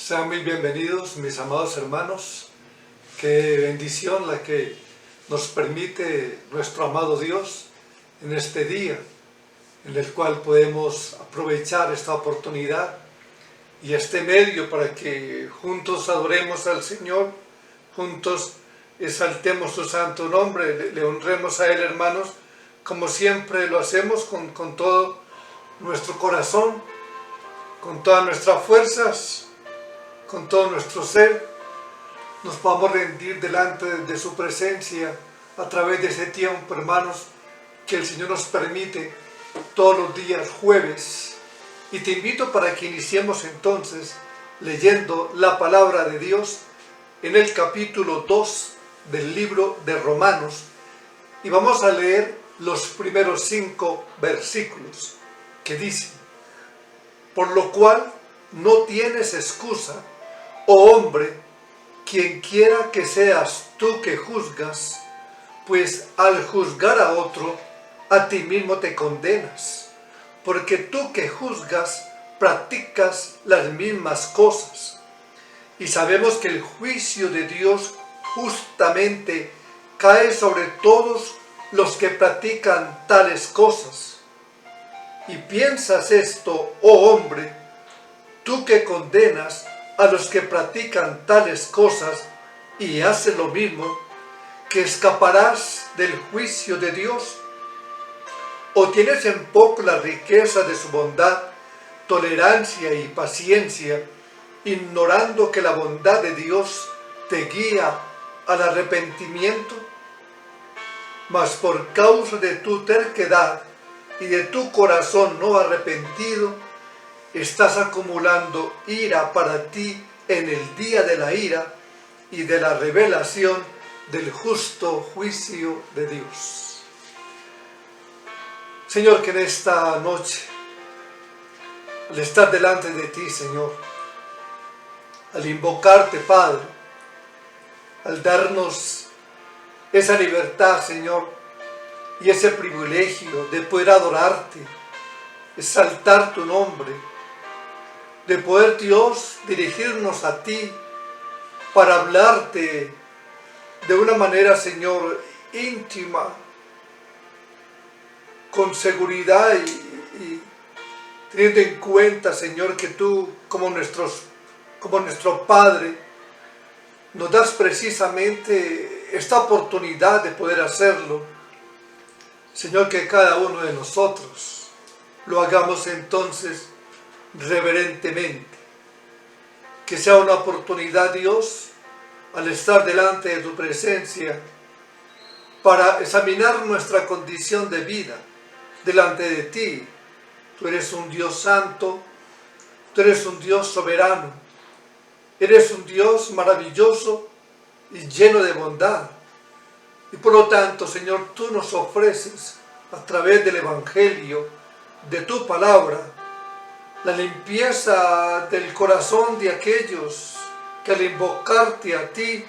Sean muy bienvenidos, mis amados hermanos. Qué bendición la que nos permite nuestro amado Dios en este día, en el cual podemos aprovechar esta oportunidad y este medio para que juntos adoremos al Señor, juntos exaltemos su santo nombre, le honremos a Él, hermanos, como siempre lo hacemos con todo nuestro corazón, con todas nuestras fuerzas, con todo nuestro ser. Nos podamos rendir delante de su presencia a través de ese tiempo, hermanos, que el Señor nos permite todos los días jueves. Y te invito para que iniciemos entonces leyendo la palabra de Dios en el capítulo 2 del libro de Romanos. Y vamos a leer los primeros 5 versículos que dicen: por lo cual no tienes excusa, oh hombre, quien quiera que seas tú que juzgas, pues al juzgar a otro, a ti mismo te condenas, porque tú que juzgas practicas las mismas cosas. Y sabemos que el juicio de Dios justamente cae sobre todos los que practican tales cosas. Y piensas esto, oh hombre, tú que condenas a los que practican tales cosas y haces lo mismo, ¿que escaparás del juicio de Dios? ¿O tienes en poco la riqueza de su bondad, tolerancia y paciencia, ignorando que la bondad de Dios te guía al arrepentimiento? Mas por causa de tu terquedad y de tu corazón no arrepentido, estás acumulando ira para ti en el día de la ira y de la revelación del justo juicio de Dios. Señor, que en esta noche, al estar delante de ti, Señor, al invocarte, Padre, al darnos esa libertad, Señor, y ese privilegio de poder adorarte, exaltar tu nombre, de poder, Dios, dirigirnos a ti para hablarte de una manera, Señor, íntima, con seguridad y teniendo en cuenta, Señor, que tú, como nuestro Padre, nos das precisamente esta oportunidad de poder hacerlo. Señor, que cada uno de nosotros lo hagamos entonces reverentemente, que sea una oportunidad, Dios, al estar delante de tu presencia, para examinar nuestra condición de vida delante de ti. Tú eres un Dios santo, tú eres un Dios soberano, eres un Dios maravilloso y lleno de bondad. Y por lo tanto, Señor, tú nos ofreces a través del Evangelio, de tu palabra, la limpieza del corazón de aquellos que al invocarte a ti,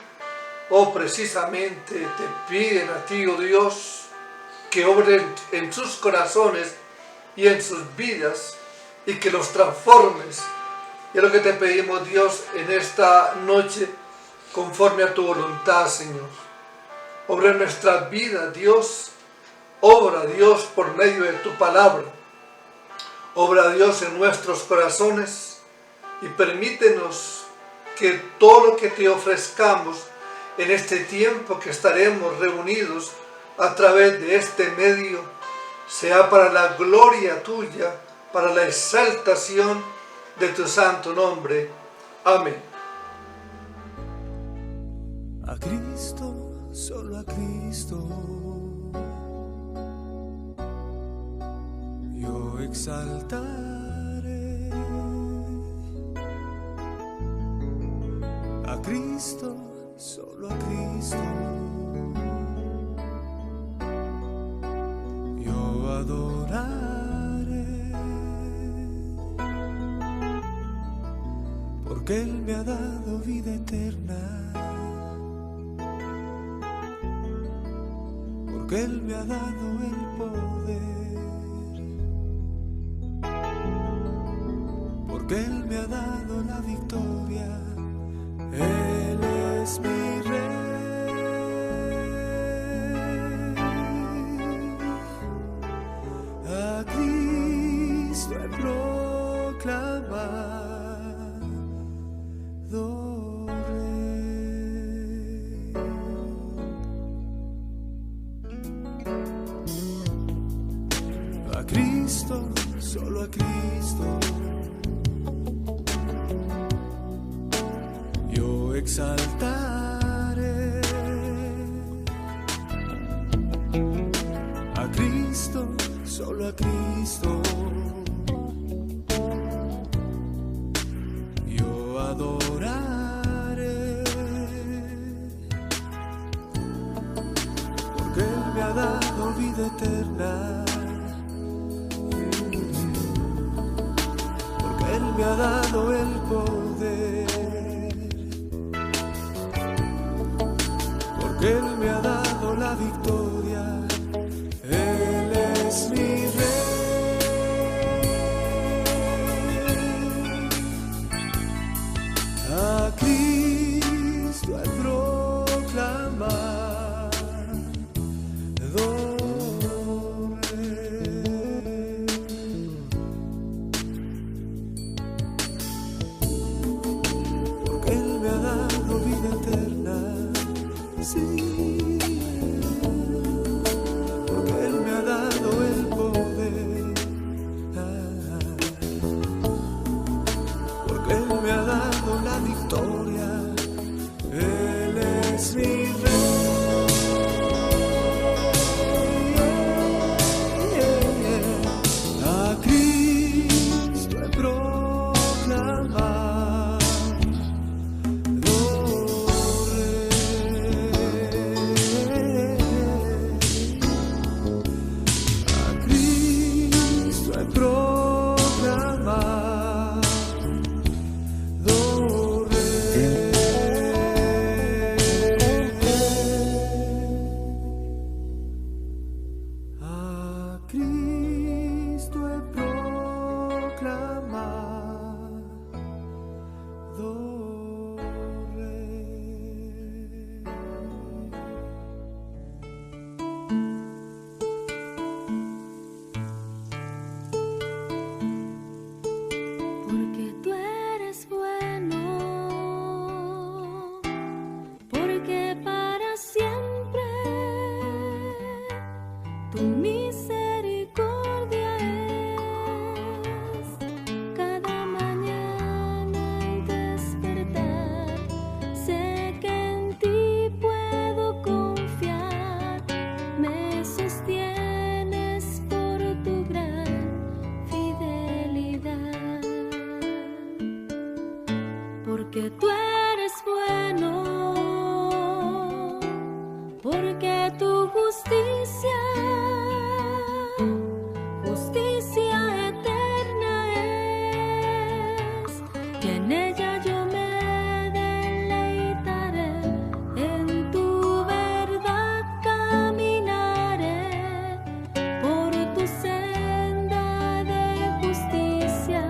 precisamente te piden a ti, oh Dios, que obren en sus corazones y en sus vidas y que los transformes. Y es lo que te pedimos, Dios, en esta noche, conforme a tu voluntad, Señor. Obra en nuestras vidas, Dios. Obra, Dios, por medio de tu palabra. Obra, Dios, en nuestros corazones y permítenos que todo lo que te ofrezcamos en este tiempo que estaremos reunidos a través de este medio sea para la gloria tuya, para la exaltación de tu santo nombre. Amén. A Cristo, solo a Cristo, yo exaltaré. A Cristo, solo a Cristo, yo adoraré, porque Él me ha dado vida eterna, porque Él me ha dado el poder, porque Él me ha dado la victoria. Él es mi Rey. A Cristo he proclamado Rey. A Cristo, solo a Cristo, yo exaltaré. A Cristo, solo a Cristo, yo adoraré. Porque Él me ha dado vida eterna. Porque Él me ha dado el poder. Porque Él me ha dado la victoria. Él es mi Rey. A Cristo he proclamado Rey. Porque Él me ha dado vida eterna. Sí. Porque Él me ha dado el poder. Porque Él me ha dado la victoria. Él es mi Rey. A Cristo he proclamado Rey. A Cristo he proclamado Rey. A Cristo he proclamado Rey. Porque tú eres bueno, porque para siempre tu misericordia es. Cada mañana al despertar, sé que en ti puedo confiar. Me sostienes por tu gran fidelidad. Porque tú eres bueno, porque tu justicia eterna es, y en ella yo me deleitaré, en tu verdad caminaré, por tu senda de justicia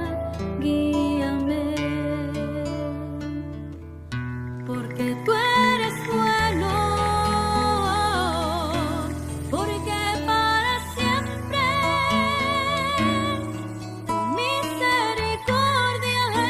guíame. Porque tú eres bueno, porque para siempre tu misericordia es.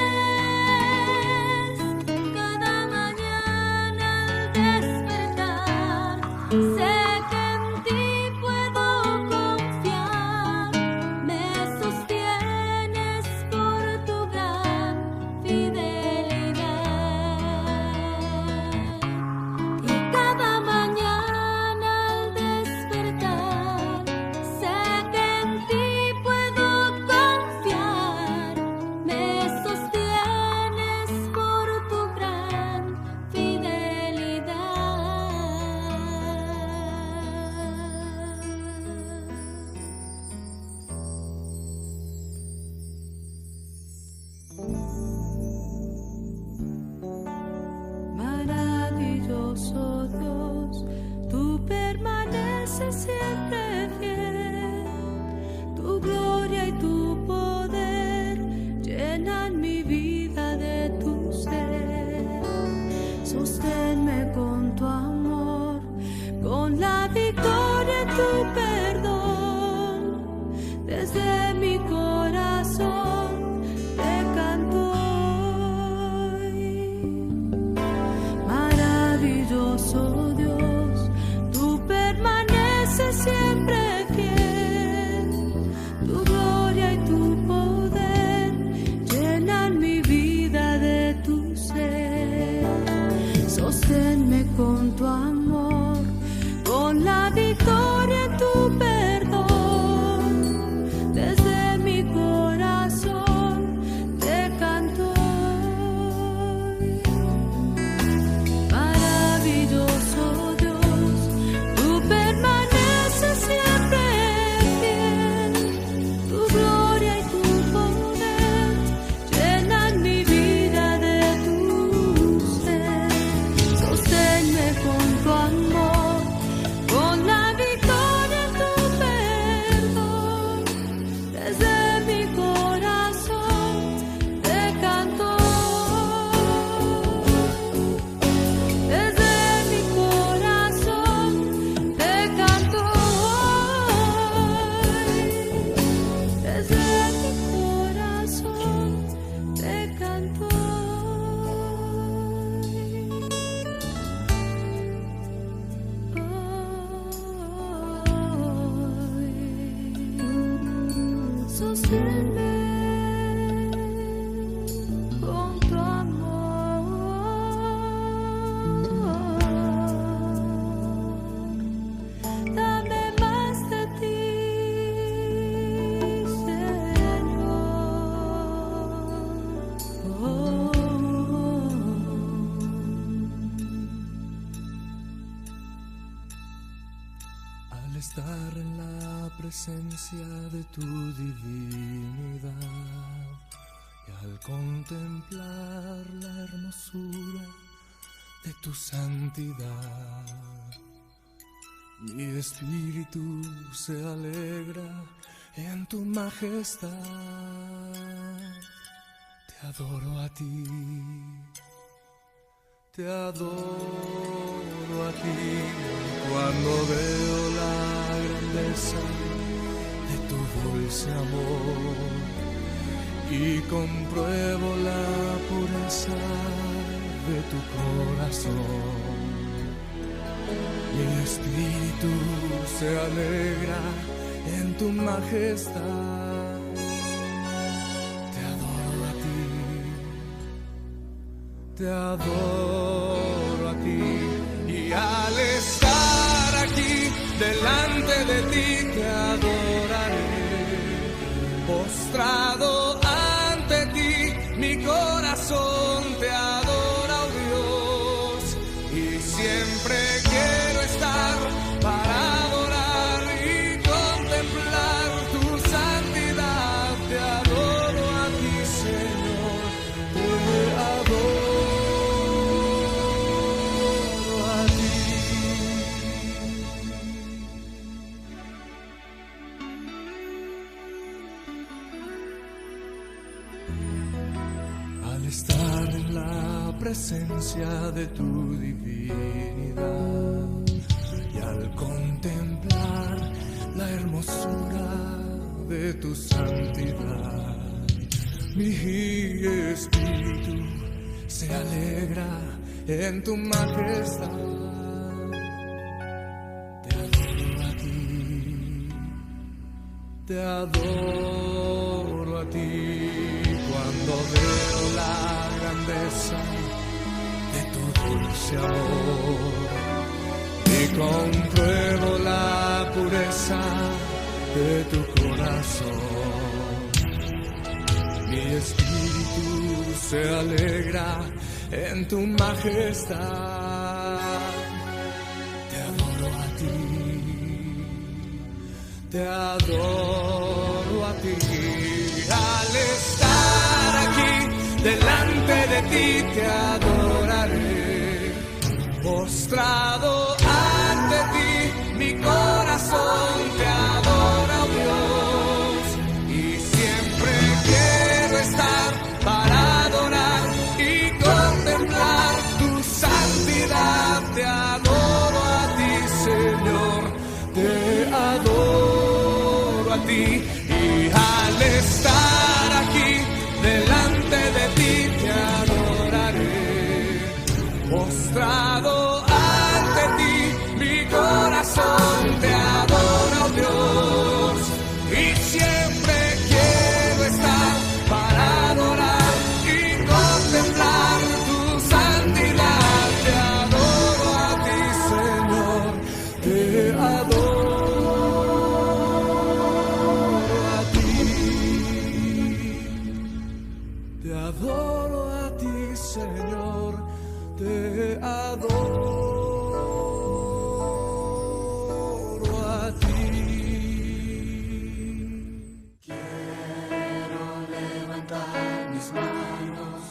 Sosténme con tu amor, dame más de ti, Señor. Al estar en la presencia de tu divinidad y al contemplar la hermosura de tu santidad, mi espíritu se alegra en tu majestad. Te adoro a ti, te adoro a ti, cuando veo la grandeza de tu dulce amor y compruebo la pureza de tu corazón. Mi espíritu se alegra en tu majestad. Te adoro a ti, te adoro a ti, y al estar aquí delante de ti te adoraré. Postrado ante ti, mi corazón te adora, oh Dios, y siempre quiero estar para adorar y contemplar tu santidad. Te adoro a ti, Señor, te adoro a ti. Al estar en la presencia de tu divinidad y al contemplar la hermosura de tu santidad, mi espíritu se alegra en tu majestad. Te adoro a ti, te adoro a ti, cuando veo la grandeza de tu dulce amor y compruebo la pureza de tu corazón. Mi espíritu se alegra en tu majestad. Te adoro a ti, te adoro a ti, al estar aquí delante de ti te adoraré. Postrado ante ti, mi corazón te adora, oh Dios, y siempre quiero estar para adorar y contemplar tu santidad. Te adoro a ti, Señor, te adoro a ti, y al estar aquí delante de ti te adoraré. Postrado ante ti, mi corazón te adora, oh Dios, y siempre quiero estar para adorar y contemplar tu santidad. Te adoro a ti, Señor, te adoro a ti. Te adoro a ti, Señor, te adoro a ti. Quiero levantar mis manos,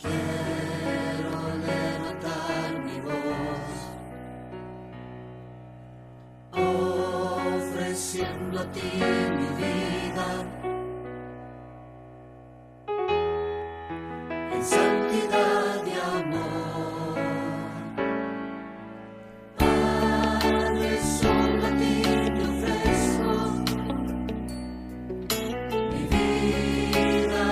quiero levantar mi voz, ofreciendo a ti mi vida. Santidad y amor, Padre, solo a ti te ofrezco mi vida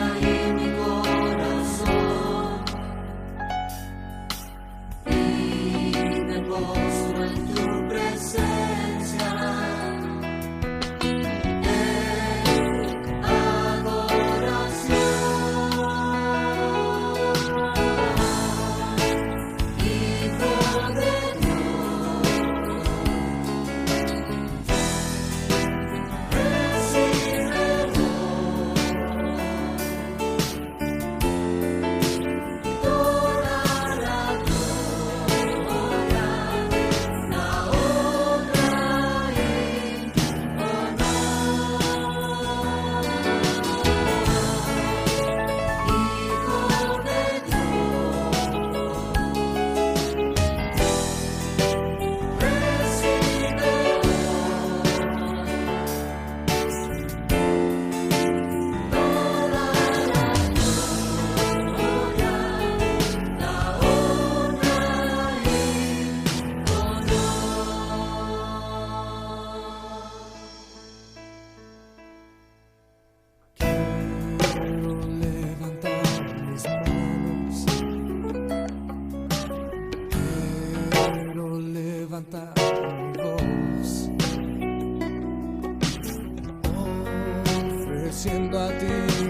ofreciendo a ti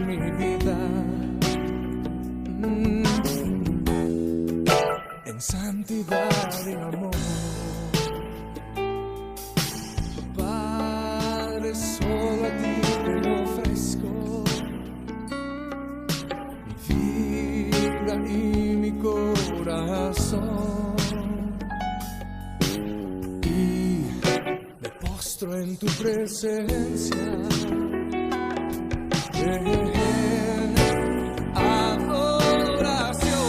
mi vida. En santidad y amor. Padre, solo a ti te ofrezco mi vida y mi corazón, y me postro en tu presencia en adoración.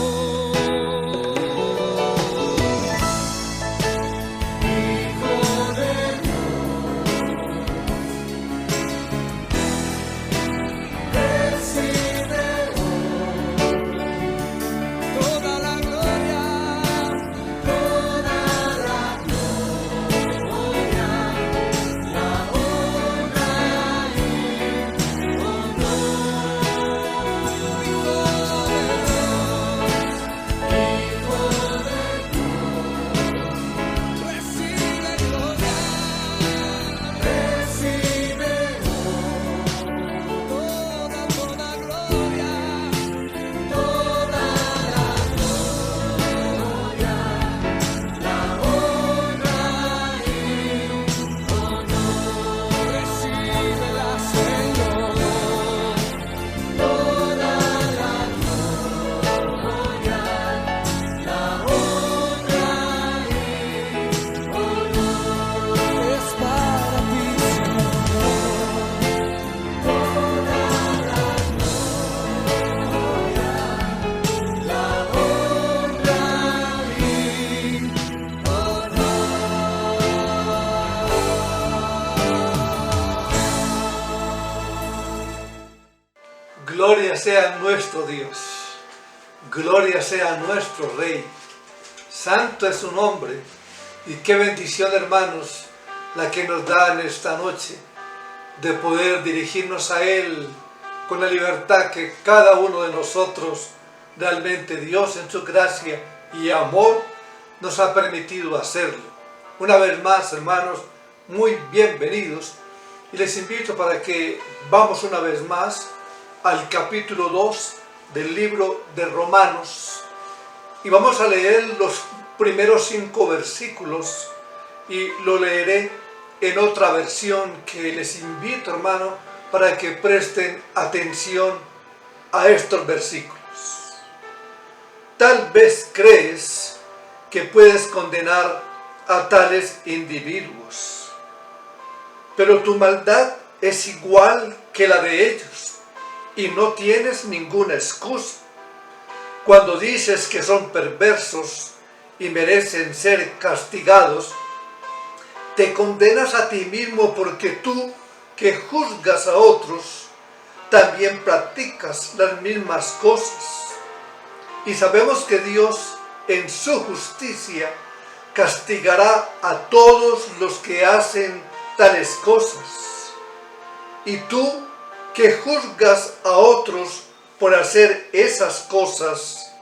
Gloria sea nuestro Dios, gloria sea nuestro Rey. Santo es su nombre, y qué bendición, hermanos, la que nos da en esta noche, de poder dirigirnos a Él con la libertad que cada uno de nosotros, realmente Dios en su gracia y amor, nos ha permitido hacerlo. Una vez más, hermanos, muy bienvenidos, y les invito para que vamos una vez más al capítulo 2 del libro de Romanos, y vamos a leer los primeros 5 versículos, y lo leeré en otra versión que les invito, hermano, para que presten atención a estos versículos. Tal vez crees que puedes condenar a tales individuos, pero tu maldad es igual que la de ellos, y no tienes ninguna excusa. Cuando dices que son perversos y merecen ser castigados, te condenas a ti mismo, porque tú, que juzgas a otros, también practicas las mismas cosas. Y sabemos que Dios, en su justicia, castigará a todos los que hacen tales cosas. Y tú, que juzgas a otros por hacer esas cosas,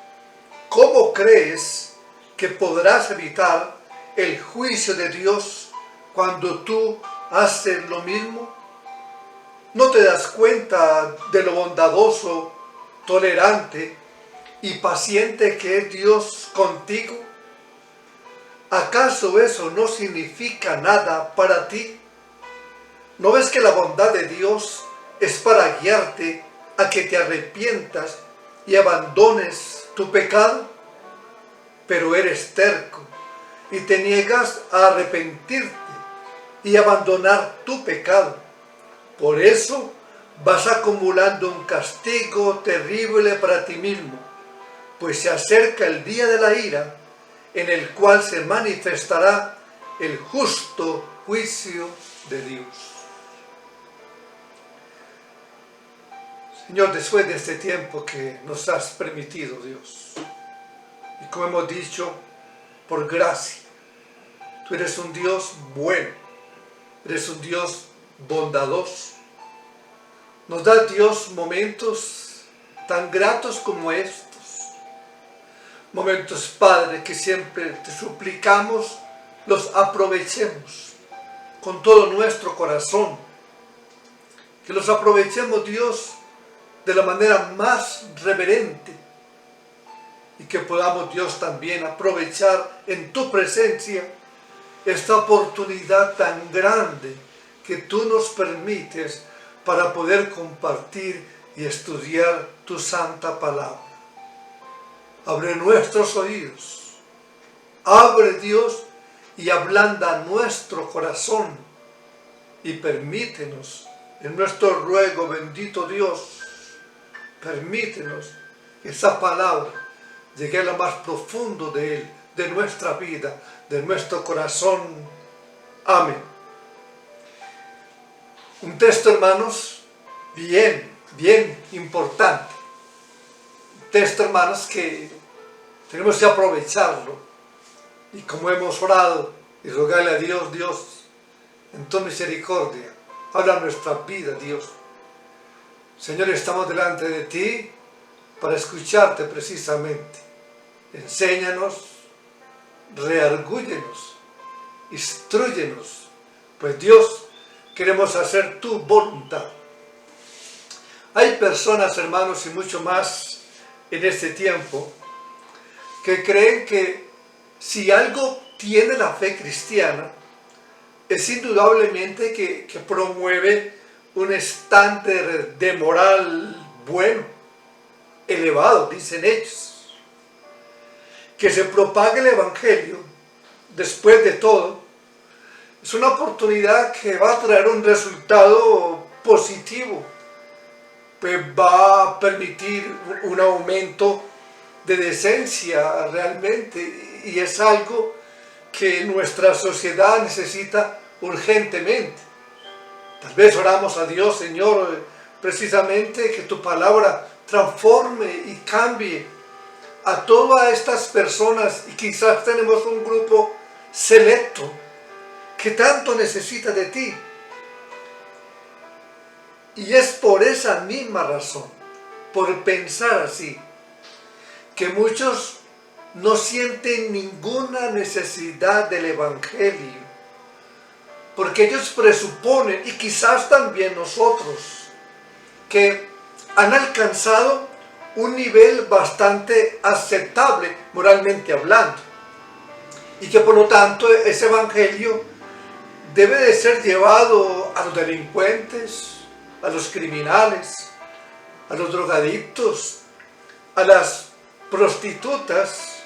¿cómo crees que podrás evitar el juicio de Dios cuando tú haces lo mismo? ¿No te das cuenta de lo bondadoso, tolerante y paciente que es Dios contigo? ¿Acaso eso no significa nada para ti? ¿No ves que la bondad de Dios es para guiarte a que te arrepientas y abandones tu pecado? Pero eres terco y te niegas a arrepentirte y abandonar tu pecado. Por eso vas acumulando un castigo terrible para ti mismo, pues se acerca el día de la ira, en el cual se manifestará el justo juicio de Dios. Señor, después de este tiempo que nos has permitido, Dios, y como hemos dicho, por gracia, tú eres un Dios bueno, eres un Dios bondadoso. Nos da, Dios, momentos tan gratos como estos. Momentos, Padre, que siempre te suplicamos los aprovechemos con todo nuestro corazón. que los aprovechemos, Dios, de la manera más reverente, y que podamos, Dios, también aprovechar en tu presencia esta oportunidad tan grande que tú nos permites para poder compartir y estudiar tu santa palabra. Abre nuestros oídos, abre, Dios, y ablanda nuestro corazón, y permítenos, en nuestro ruego, bendito Dios, permítenos que esa palabra llegue a lo más profundo de Él, de nuestra vida, de nuestro corazón. Amén. Un texto, hermanos, bien importante. Un texto, hermanos, que tenemos que aprovecharlo. Y como hemos orado y rogarle a Dios, Dios, en tu misericordia, habla nuestra vida, Dios. Señor, estamos delante de ti para escucharte precisamente. Enséñanos, reargúyenos, instrúyenos, pues Dios, queremos hacer tu voluntad. Hay personas, hermanos, y mucho más en este tiempo, que creen que si algo tiene la fe cristiana, es indudablemente que promueve un estándar de moral bueno, elevado, dicen ellos. Que se propague el Evangelio, después de todo, es una oportunidad que va a traer un resultado positivo, pues va a permitir un aumento de decencia realmente, y es algo que nuestra sociedad necesita urgentemente. Tal vez oramos a Dios, Señor, precisamente que tu palabra transforme y cambie a todas estas personas, y quizás tenemos un grupo selecto que tanto necesita de ti. Y es por esa misma razón, por pensar así, que muchos no sienten ninguna necesidad del Evangelio, porque ellos presuponen, y quizás también nosotros, que han alcanzado un nivel bastante aceptable moralmente hablando, y que por lo tanto ese Evangelio debe de ser llevado a los delincuentes, a los criminales, a los drogadictos, a las prostitutas,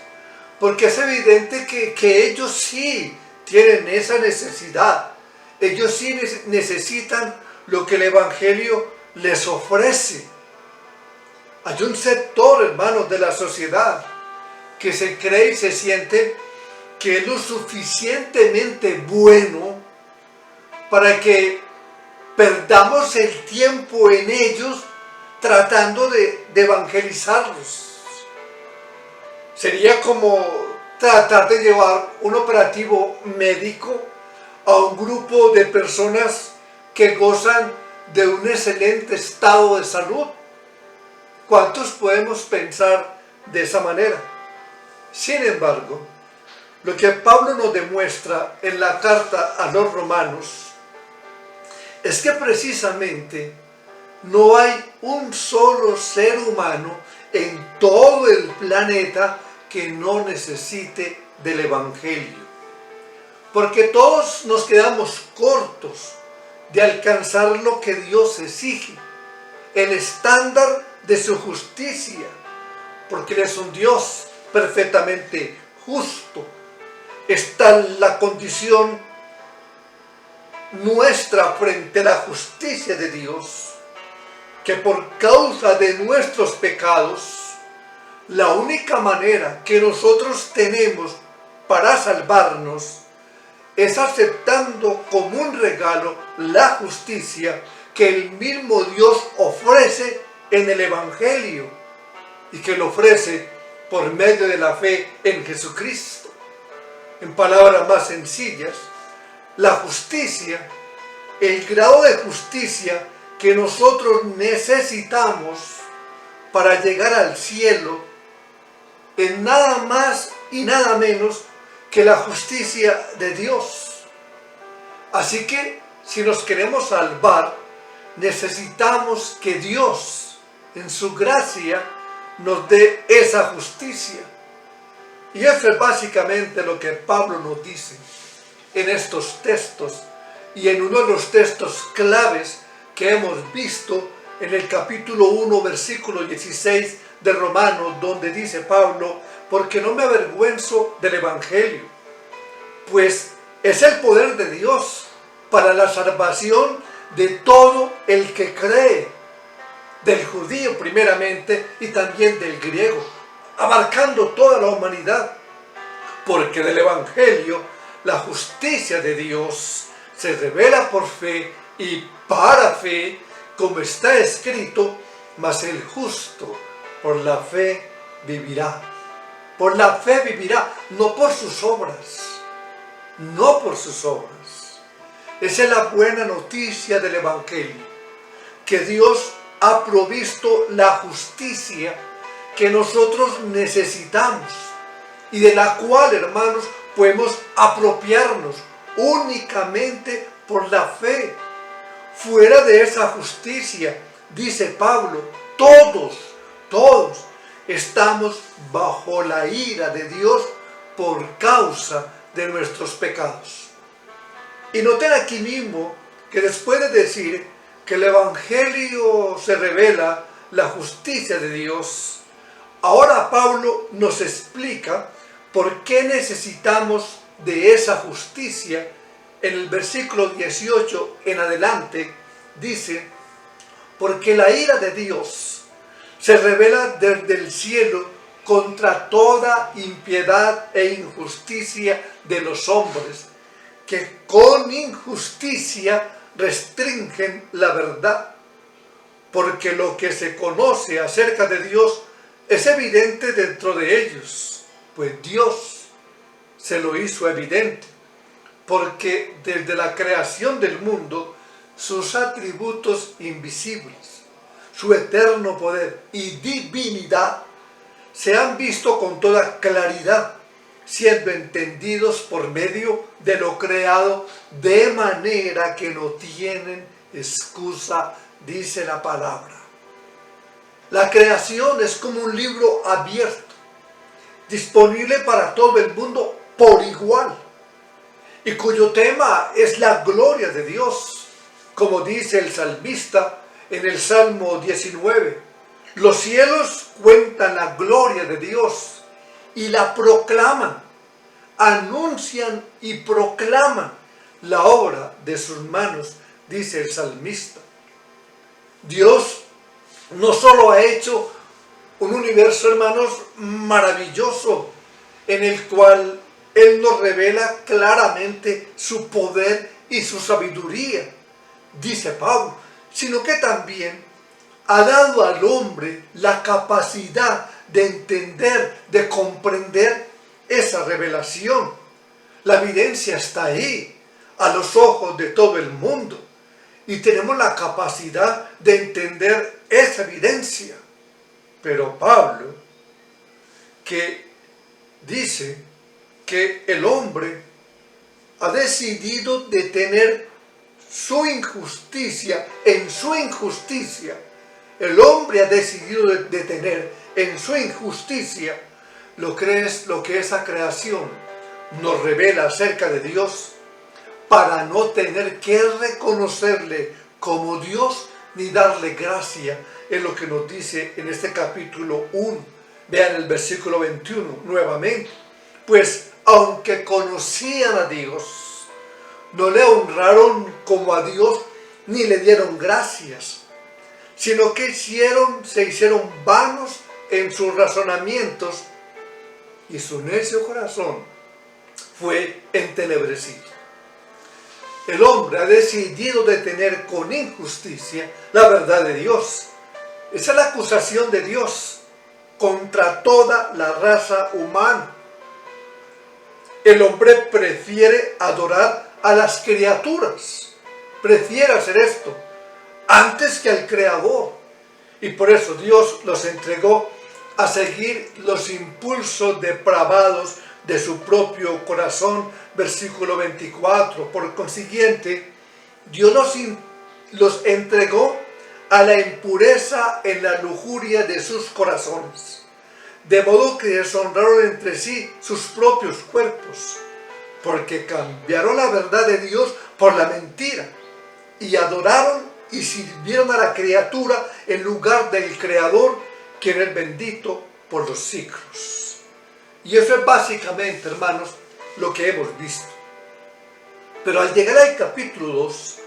porque es evidente que ellos sí tienen esa necesidad, ellos sí necesitan lo que el Evangelio les ofrece. Hay un sector, hermanos, de la sociedad que se cree y se siente que es lo suficientemente bueno para que perdamos el tiempo en ellos tratando de evangelizarlos. Sería como tratar de llevar un operativo médico a un grupo de personas que gozan de un excelente estado de salud. ¿Cuántos podemos pensar de esa manera? Sin embargo, lo que Pablo nos demuestra en la carta a los romanos es que precisamente no hay un solo ser humano en todo el planeta que no necesite del Evangelio. Porque todos nos quedamos cortos de alcanzar lo que Dios exige, el estándar de su justicia, porque Él es un Dios perfectamente justo. Está la condición nuestra frente a la justicia de Dios, que por causa de nuestros pecados, la única manera que nosotros tenemos para salvarnos es aceptando como un regalo la justicia que el mismo Dios ofrece en el Evangelio, y que lo ofrece por medio de la fe en Jesucristo. En palabras más sencillas, la justicia, el grado de justicia que nosotros necesitamos para llegar al cielo, es nada más y nada menos que la justicia de Dios. Así que si nos queremos salvar, necesitamos que Dios, en su gracia, nos dé esa justicia. Y eso es básicamente lo que Pablo nos dice en estos textos y en uno de los textos claves que hemos visto en el capítulo 1, versículo 16 de Romanos, donde dice Pablo: porque no me avergüenzo del Evangelio, pues es el poder de Dios para la salvación de todo el que cree, del judío primeramente y también del griego, abarcando toda la humanidad, porque del Evangelio la justicia de Dios se revela por fe y para fe, como está escrito: mas el justo por la fe vivirá. Por la fe vivirá, no por sus obras, no por sus obras. Esa es la buena noticia del Evangelio, que Dios ha provisto la justicia que nosotros necesitamos y de la cual, hermanos, podemos apropiarnos únicamente por la fe. Fuera de esa justicia, dice Pablo, todos estamos bajo la ira de Dios por causa de nuestros pecados. Y noten aquí mismo que después de decir que el Evangelio se revela la justicia de Dios, ahora Pablo nos explica por qué necesitamos de esa justicia. En el versículo 18 en adelante dice: porque la ira de Dios se revela desde el cielo contra toda impiedad e injusticia de los hombres, que con injusticia restringen la verdad. Porque lo que se conoce acerca de Dios es evidente dentro de ellos, pues Dios se lo hizo evidente. Porque desde la creación del mundo, sus atributos invisibles, su eterno poder y divinidad, se han visto con toda claridad, siendo entendidos por medio de lo creado, de manera que no tienen excusa, dice la palabra. La creación es como un libro abierto, disponible para todo el mundo por igual, y cuyo tema es la gloria de Dios, como dice el salmista en el Salmo 19. Los cielos cuentan la gloria de Dios y la proclaman, anuncian y proclaman la obra de sus manos, dice el salmista. Dios no solo ha hecho un universo, hermanos, maravilloso, en el cual Él nos revela claramente su poder y su sabiduría, dice Pablo, sino que también ha dado al hombre la capacidad de entender, de comprender esa revelación. La evidencia está ahí, a los ojos de todo el mundo, y tenemos la capacidad de entender esa evidencia. Pero Pablo, que dice que el hombre ha decidido detener su injusticia en su injusticia, el hombre ha decidido detener en su injusticia lo que esa creación nos revela acerca de Dios, para no tener que reconocerle como Dios ni darle gracia, en lo que nos dice en este capítulo 1. Vean el versículo 21 nuevamente. Pues aunque conocían a Dios, no le honraron como a Dios ni le dieron gracias, sino que se hicieron vanos en sus razonamientos, y su necio corazón fue entenebrecido. El hombre ha decidido detener con injusticia la verdad de Dios. Esa es la acusación de Dios contra toda la raza humana. El hombre prefiere adorar a las criaturas, prefiere hacer esto antes que al Creador, y por eso Dios los entregó a seguir los impulsos depravados de su propio corazón, versículo 24. Por consiguiente, Dios los los entregó a la impureza en la lujuria de sus corazones, de modo que deshonraron entre sí sus propios cuerpos, porque cambiaron la verdad de Dios por la mentira, y adoraron y sirvieron a la criatura en lugar del Creador, quien es bendito por los siglos. Y eso es básicamente, hermanos, lo que hemos visto. Pero al llegar al capítulo 2,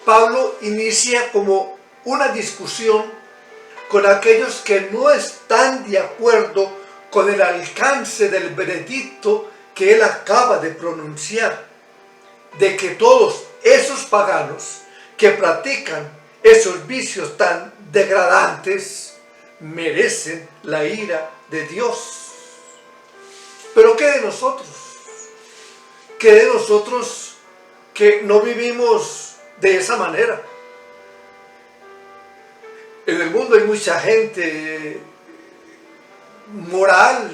Pablo inicia como una discusión con aquellos que no están de acuerdo con el alcance del veredicto que él acaba de pronunciar, de que todos esos paganos que practican esos vicios tan degradantes merecen la ira de Dios. Pero ¿qué de nosotros? ¿Qué de nosotros que no vivimos de esa manera? En el mundo hay mucha gente moral,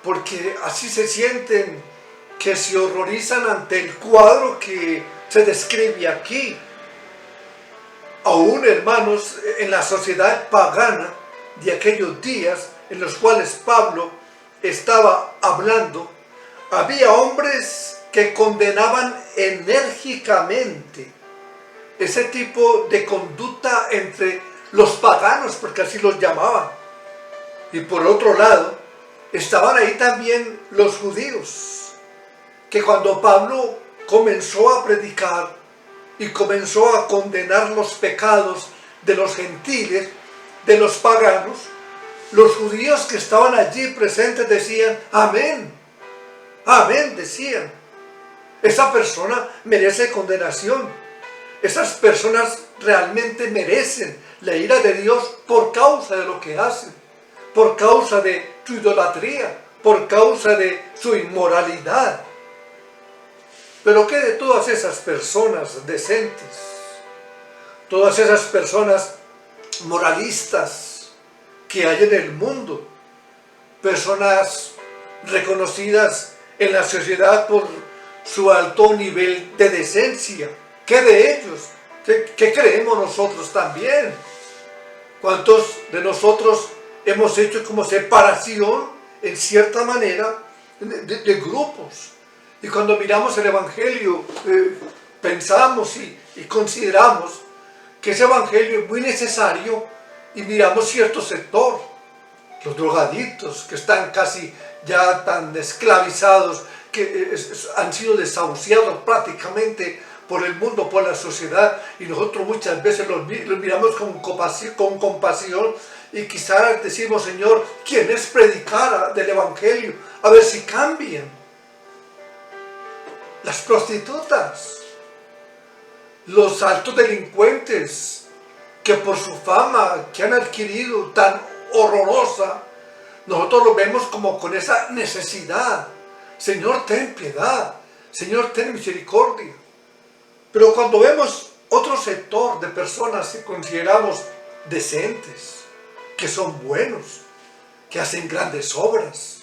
porque así se sienten, que se horrorizan ante el cuadro que se describe aquí. Aún, hermanos, en la sociedad pagana de aquellos días en los cuales Pablo estaba hablando, había hombres que condenaban enérgicamente ese tipo de conducta entre los paganos, porque así los llamaban. Y por otro lado, estaban ahí también los judíos, que cuando Pablo comenzó a predicar y comenzó a condenar los pecados de los gentiles, de los paganos, los judíos que estaban allí presentes decían, amén, amén, decían. Esa persona merece condenación. Esas personas realmente merecen la ira de Dios por causa de lo que hacen, por causa de su idolatría, por causa de su inmoralidad. Pero ¿qué de todas esas personas decentes? Todas esas personas moralistas que hay en el mundo, personas reconocidas en la sociedad por su alto nivel de decencia. ¿Qué de ellos? ¿Qué creemos nosotros también? ¿Cuántos de nosotros hemos hecho como separación, en cierta manera, de grupos? Y cuando miramos el Evangelio, pensamos y consideramos que ese Evangelio es muy necesario, y miramos cierto sector, los drogadictos que están casi ya tan esclavizados, que han sido desahuciados prácticamente por el mundo, por la sociedad, y nosotros muchas veces los miramos con compasión, y quizás decimos, Señor, ¿quiénes predicar del Evangelio? A ver si cambian. Las prostitutas, los altos delincuentes, que por su fama que han adquirido tan horrorosa, nosotros lo vemos como con esa necesidad. Señor, ten piedad. Señor, ten misericordia. Pero cuando vemos otro sector de personas que consideramos decentes, que son buenos, que hacen grandes obras,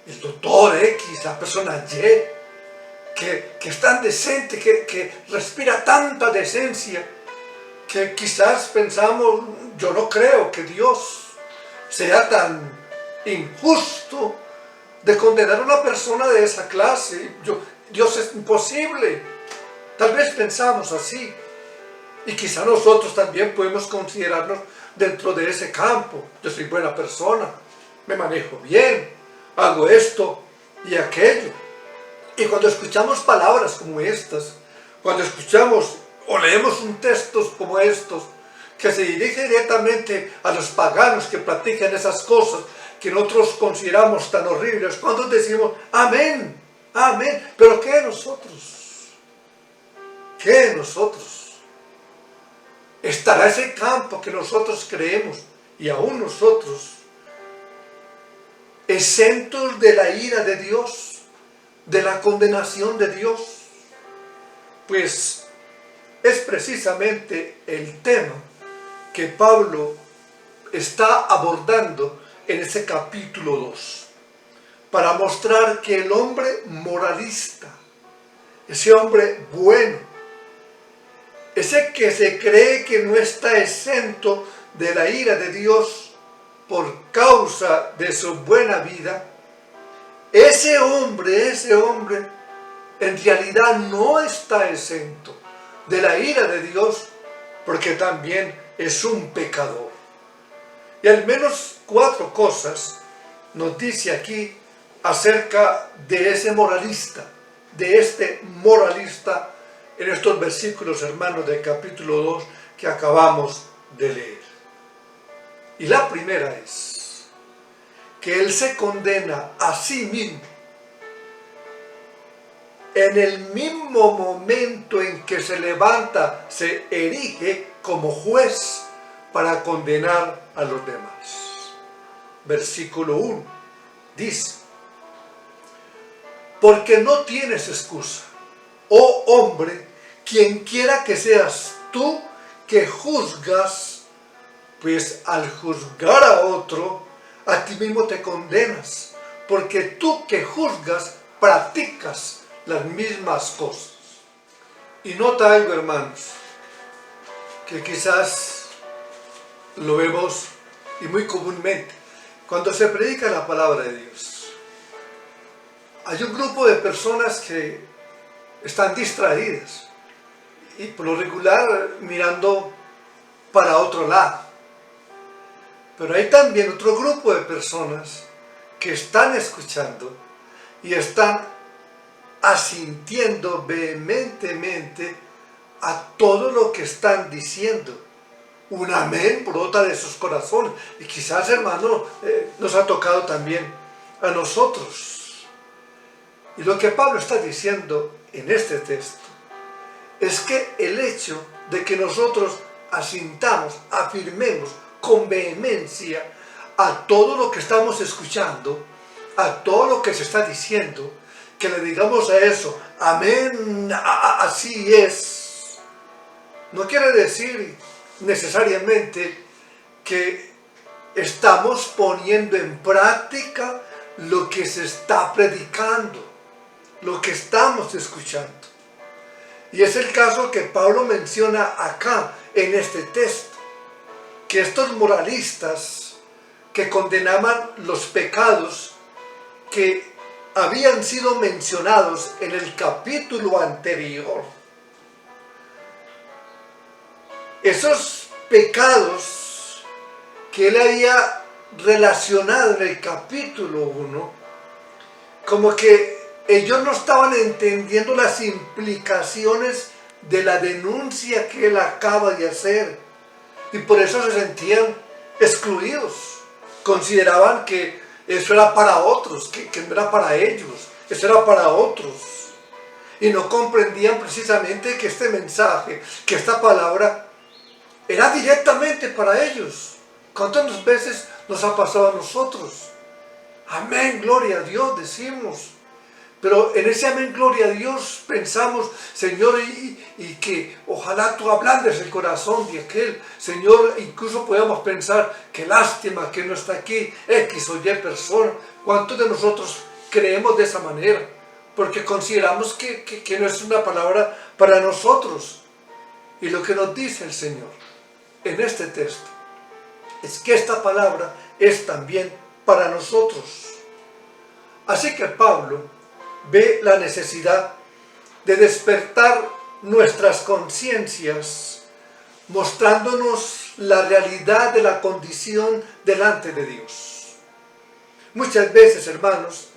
el doctor X, la persona Y, que es tan decente, que respira tanta decencia, que quizás pensamos, yo no creo que Dios sea tan injusto de condenar a una persona de esa clase. Dios es imposible. Tal vez pensamos así. Y quizá nosotros también podemos considerarnos dentro de ese campo. Yo soy buena persona, me manejo bien, hago esto y aquello. Y cuando escuchamos palabras como estas, cuando escuchamos o leemos un texto como estos, que se dirige directamente a los paganos que practican esas cosas que nosotros consideramos tan horribles, cuando decimos, amén, amén, pero ¿qué de nosotros? ¿Qué de nosotros? ¿Estará ese campo que nosotros creemos, y aún nosotros, exentos de la ira de Dios, de la condenación de Dios? Pues es precisamente el tema que Pablo está abordando en ese capítulo 2, para mostrar que el hombre moralista, ese hombre bueno, ese que se cree que no está exento de la ira de Dios por causa de su buena vida, ese hombre en realidad no está exento de la ira de Dios, porque también es un pecador. Y al menos 4 cosas nos dice aquí acerca de ese moralista, de este moralista, en estos versículos, hermanos, del capítulo 2 que acabamos de leer. Y la primera es que él se condena a sí mismo en el mismo momento en que se levanta, se erige como juez para condenar a los demás. Versículo 1 dice: porque no tienes excusa, oh hombre, quien quiera que seas tú que juzgas, pues al juzgar a otro, a ti mismo te condenas, porque tú que juzgas practicas las mismas cosas. Y nota algo, hermanos, que quizás lo vemos y muy comúnmente cuando se predica la palabra de Dios. Hay un grupo de personas que están distraídas y por lo regular mirando para otro lado. Pero hay también otro grupo de personas que están escuchando y están asintiendo vehementemente a todo lo que están diciendo. Un amén brota de sus corazones. Y quizás, hermano, nos ha tocado también a nosotros. Y lo que Pablo está diciendo en este texto es que el hecho de que nosotros asintamos, afirmemos con vehemencia a todo lo que estamos escuchando, a todo lo que se está diciendo, que le digamos a eso, amén, así es, no quiere decir necesariamente que estamos poniendo en práctica lo que se está predicando, lo que estamos escuchando. Y es el caso que Pablo menciona acá en este texto, que estos moralistas que condenaban los pecados que habían sido mencionados en el capítulo anterior, esos pecados que él había relacionado en el capítulo 1, como que ellos no estaban entendiendo las implicaciones de la denuncia que él acaba de hacer, y por eso se sentían excluidos. Consideraban que eso era para otros, que no era para ellos, eso era para otros. Y no comprendían precisamente que este mensaje, que esta palabra, era directamente para ellos. ¿Cuántas veces nos ha pasado a nosotros? Amén, gloria a Dios, decimos. Pero en ese amén, gloria a Dios, pensamos, Señor, y que ojalá tú ablandes el corazón de aquel. Señor, incluso podemos pensar, qué lástima que no está aquí X o Y persona. ¿Cuántos de nosotros creemos de esa manera? Porque consideramos que no es una palabra para nosotros. Y lo que nos dice el Señor en este texto es que esta palabra es también para nosotros. Así que Pablo ve la necesidad de despertar nuestras conciencias, mostrándonos la realidad de la condición delante de Dios. Muchas veces, hermanos,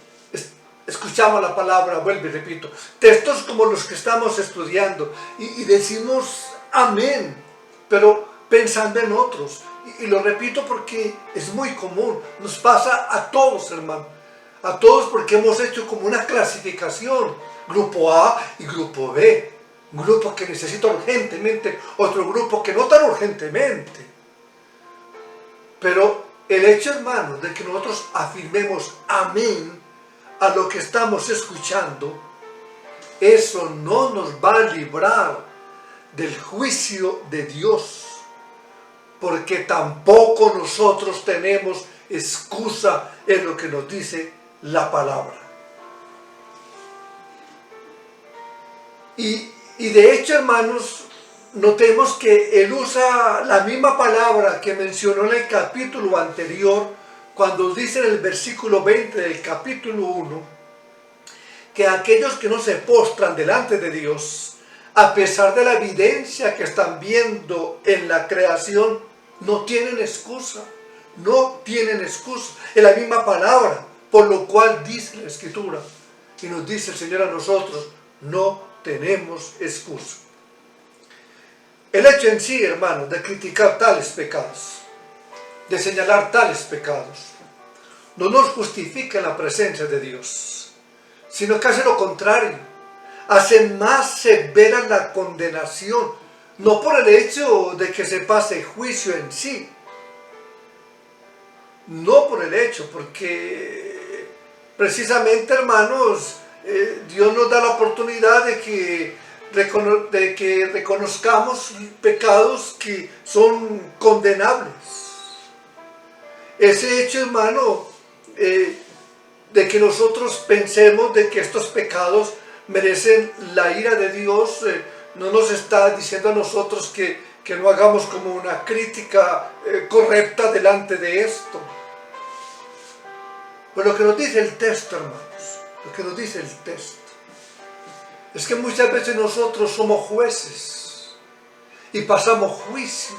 escuchamos la palabra, vuelvo y repito, textos como los que estamos estudiando, y decimos amén, pero pensando en otros. Y lo repito porque es muy común, nos pasa a todos, hermano. A todos, porque hemos hecho como una clasificación, grupo A y grupo B, un grupo que necesita urgentemente, otro grupo que no tan urgentemente. Pero el hecho, hermanos, de que nosotros afirmemos amén a lo que estamos escuchando, eso no nos va a librar del juicio de Dios, porque tampoco nosotros tenemos excusa en lo que nos dice la palabra. Y de hecho, hermanos, notemos que él usa la misma palabra que mencionó en el capítulo anterior, cuando dice en el versículo 20 del capítulo 1, que aquellos que no se postran delante de Dios, a pesar de la evidencia que están viendo en la creación, no tienen excusa. No tienen excusa. Es la misma palabra, por lo cual dice la Escritura, y nos dice el Señor a nosotros, no tenemos excusa. El hecho en sí, hermanos, de criticar tales pecados, de señalar tales pecados, no nos justifica en la presencia de Dios, sino que hace lo contrario, hace más severa la condenación, no por el hecho de que se pase juicio en sí, no por el hecho, porque precisamente, hermanos, Dios nos da la oportunidad de que reconozcamos pecados que son condenables. Ese hecho, hermano, de que nosotros pensemos de que estos pecados merecen la ira de Dios, no nos está diciendo a nosotros que no hagamos como una crítica correcta delante de esto. Pues lo que nos dice el texto, hermanos, lo que nos dice el texto, es que muchas veces nosotros somos jueces y pasamos juicio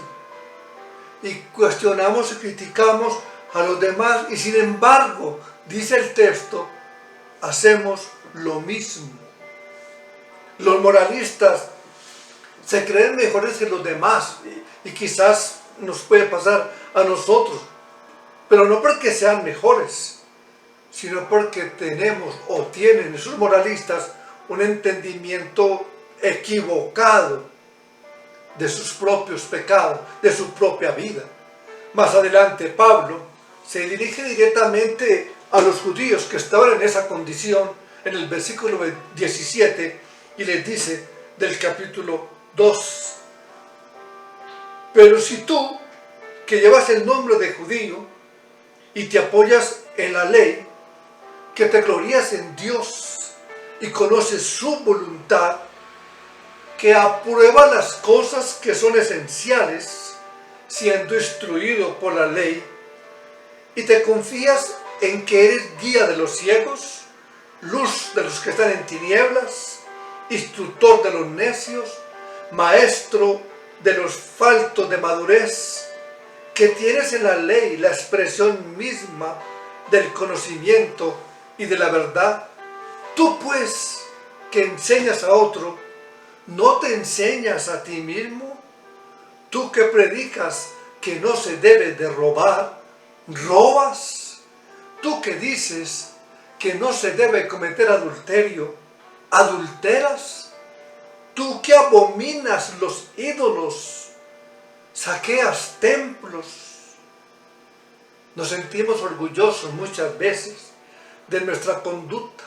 y cuestionamos y criticamos a los demás, y sin embargo, dice el texto, hacemos lo mismo. Los moralistas se creen mejores que los demás, y quizás nos puede pasar a nosotros, pero no porque sean mejores, sino porque tenemos o tienen esos moralistas un entendimiento equivocado de sus propios pecados, de su propia vida. Más adelante Pablo se dirige directamente a los judíos que estaban en esa condición en el versículo 17 y les dice del capítulo 2: pero si tú, que llevas el nombre de judío y te apoyas en la ley, que te glorías en Dios y conoces su voluntad, que aprueba las cosas que son esenciales, siendo instruido por la ley, y te confías en que eres guía de los ciegos, luz de los que están en tinieblas, instructor de los necios, maestro de los faltos de madurez, que tienes en la ley la expresión misma del conocimiento y de la verdad. Tú pues, que enseñas a otro, ¿no te enseñas a ti mismo? Tú que predicas que no se debe de robar, ¿robas? Tú que dices que no se debe cometer adulterio, ¿adulteras? Tú que abominas los ídolos, saqueas templos. Nos sentimos orgullosos muchas veces de nuestra conducta.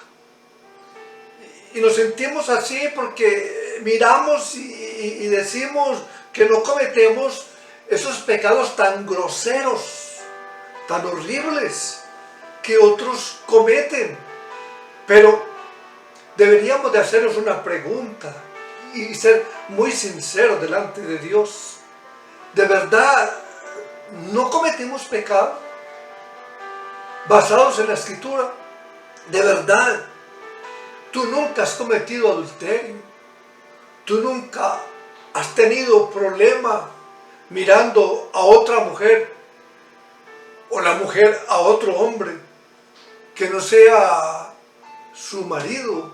Y nos sentimos así porque miramos y decimos que no cometemos esos pecados tan groseros, tan horribles que otros cometen. Pero deberíamos de hacernos una pregunta y ser muy sinceros delante de Dios. ¿De verdad no cometemos pecado basados en la Escritura? ¿De verdad tú nunca has cometido adulterio? ¿Tú nunca has tenido problema mirando a otra mujer o la mujer a otro hombre que no sea su marido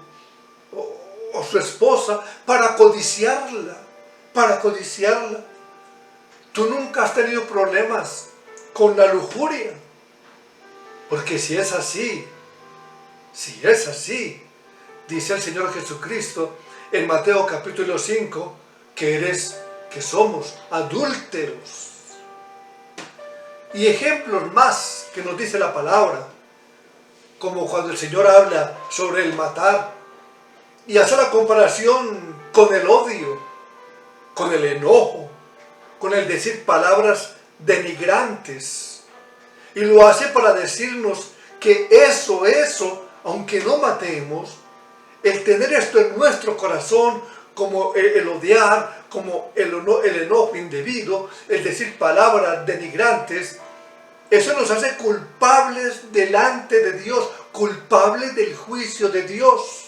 o su esposa para codiciarla? ¿Tú nunca has tenido problemas con la lujuria? Porque si es así, dice el Señor Jesucristo en Mateo capítulo 5, que somos adúlteros. Y ejemplos más que nos dice la palabra, como cuando el Señor habla sobre el matar y hace la comparación con el odio, con el enojo, con el decir palabras denigrantes. Y lo hace para decirnos que eso, aunque no matemos, el tener esto en nuestro corazón, como el odiar como el enojo indebido, el decir palabras denigrantes, eso nos hace culpables delante de Dios, culpables del juicio de Dios.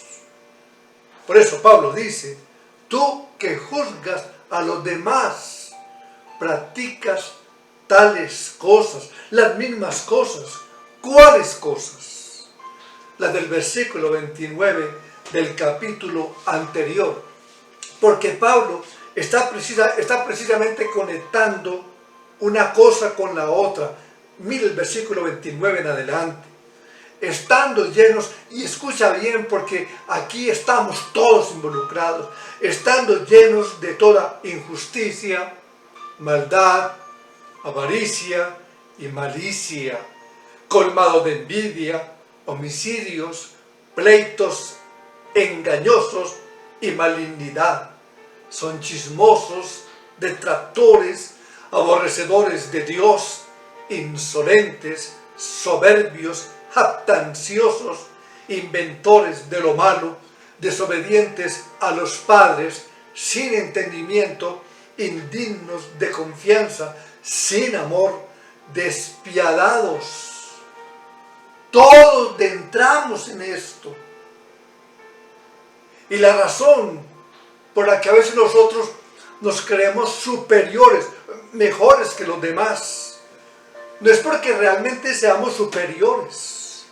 Por eso Pablo dice, tú que juzgas a los demás, practicas tales cosas, las mismas cosas. ¿Cuáles cosas? Las del versículo 29 del capítulo anterior. Porque Pablo está precisamente conectando una cosa con la otra. Mira el versículo 29 en adelante. Estando llenos, y escucha bien porque aquí estamos todos involucrados, estando llenos de toda injusticia, maldad, avaricia y malicia, colmados de envidia, homicidios, pleitos engañosos y malignidad. Son chismosos, detractores, aborrecedores de Dios, insolentes, soberbios, jactanciosos, inventores de lo malo, desobedientes a los padres, sin entendimiento, indignos de confianza, sin amor, despiadados. Todos entramos en esto. Y la razón por la que a veces nosotros nos creemos superiores, mejores que los demás, no es porque realmente seamos superiores,